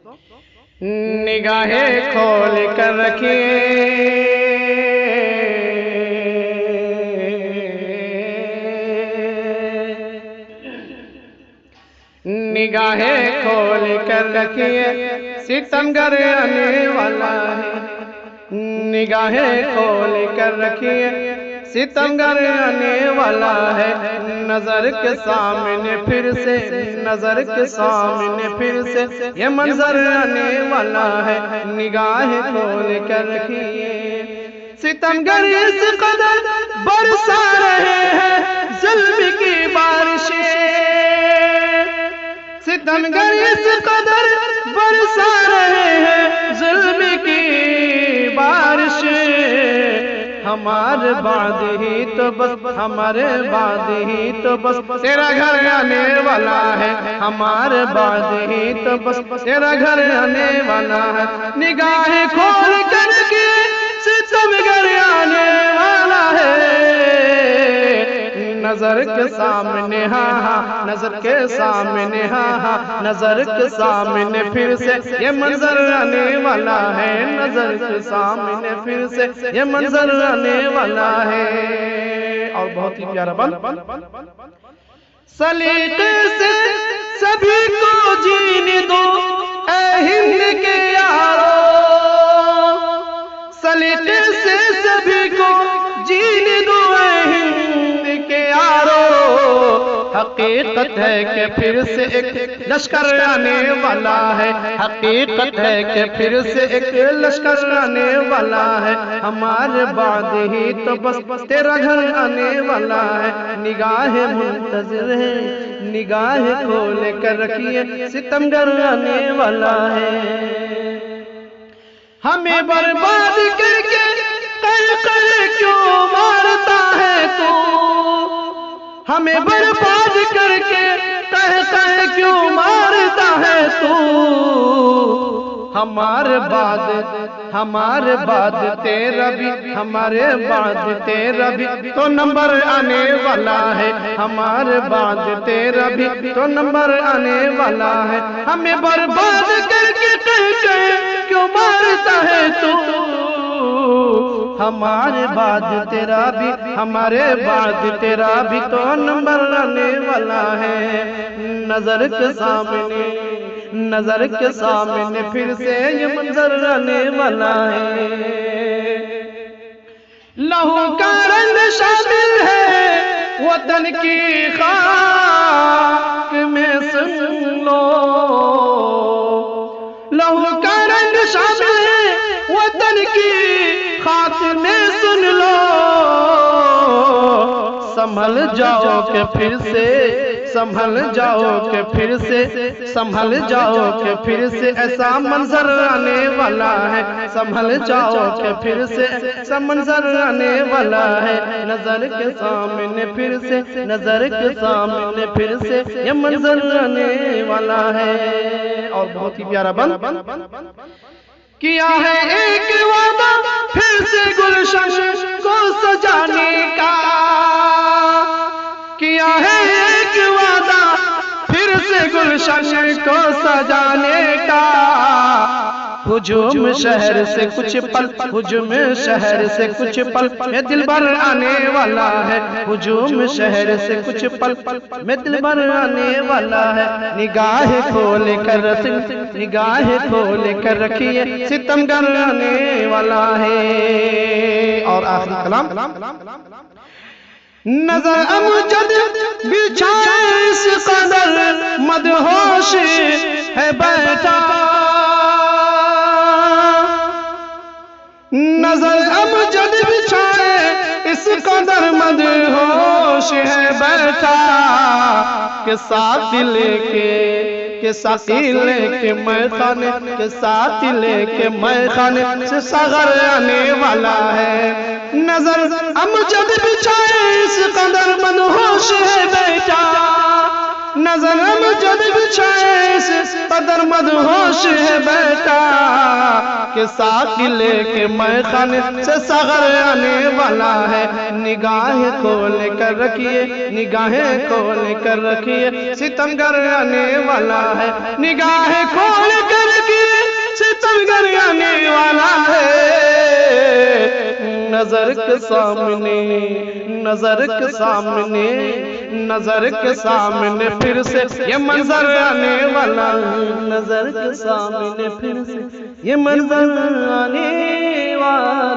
निगाहें खोल कर रखिए, निगाहें खोल कर रखिए, सितमगर आने वाला है। निगाहें खोल कर रखिए, सितमगर आने वाला है। नजर के सामने फिर से, नजर के सामने फिर से ये मंजर आने वाला है। निगाहें खोल कर रखिए, सितमगर इस कदर बरसा रहे हैं जुल्म की बारिशें, सितमगर इस कदर बरसा रहे हैं जुल्म की बारिशें। हमारे बाद ही तो बस, हमारे बाद ही तो बस तेरा घर आने वाला है। हमारे बाद ही तो बस तेरा घर आने वाला है। निगाहें खोल कर के सितमगर आने वाला है। नजर के सामने हाँ हाँ, नजर के सामने हाँ हाँ, नजर के सामने फिर से ये मंजर आने वाला है। नजर के सामने फिर से ये मंजर आने वाला है। और बहुत ही प्यारा बंद, सलीके से सभी को जीने दो ऐ हिंद के यारो, सलीके से सभी को जीने दो ऐ हिंद के यारो। हकीकत है कि फिर से एक लश्कर आने वाला है। हकीकत है कि फिर से एक लश्कर आने वाला है। हमारे बाद ही तो बस तेरा घर आने वाला है। निगाहें मुंतज़िर है, निगाहें खोल कर रखिए, सितमगर आने वाला है। हमें बर्बाद करके कर क्यों मारता है तू, हमें बर्बाद करके कह क्यों मारता है तू। हमारे बाद तेरा भी, हमारे बाद तेरा भी तो नंबर आने वाला है। हमारे बाद तेरा भी तो नंबर आने वाला है। हमें बर्बाद करके कह क्यों मारता है तू। हमारे बाद तेरा भी, हमारे बाद तेरा भी तो नंबर आने वाला है। नजर के सामने, नजर के सामने फिर से ये मंजर आने वाला है। लहू का रंग शामिल है वतन की खाक में, सुन लो। लहू का रंग शामिल है वतन की खाक में, सुन लो। संभल जाओ के फिर से, संभल जाओ के फिर से, संभल जाओ के फिर से ऐसा मंजर आने वाला है। संभल जाओ के फिर से ऐसा मंजर आने वाला है। नजर के सामने फिर से, नजर के सामने फिर से ये मंजर आने वाला है। और बहुत ही प्यारा बंद, किया है एक वादा फिर से गुलशन को सजाने का, किया है एक वादा फिर से गुलशन को सजाने का। हुजूम शहर से कुछ पल, हुजूम शहर से कुछ पल में दिलबर आने वाला है। हुजूम शहर से कुछ पल में दिलबर आने वाला है। निगाहें खोल कर, निगाहें खोल कर रखिए, सितमगर आने वाला है। और आखिरी कलाम, नजर अमजद बिछाए इस कदर मदहोश है बैठा, नजर अमजद बिछाए इस कदर मदहोश है बैठा। के साथ लेके, के साथ लेके मैखाने, के साथ लेके मैखाने से सागर आने वाला है। नजर अमजद बिछाए इस कदर मदहोश है बैठा, नजर अमजद बिछाए इस कदर मदहोश है बैठा। के साथ लेके मैखाने से सागर आने वाला है। निगाहें खोल कर रखिए, निगाहें खोल कर रखिए, सितमगर आने वाला है। निगाहें खोल कर रखिए, نظر کے سامنے، نظر کے سامنے، نظر کے سامنے پھر سے یہ منظر آنے والا، نظر کے سامنے پھر سے یہ منظر آنے والا۔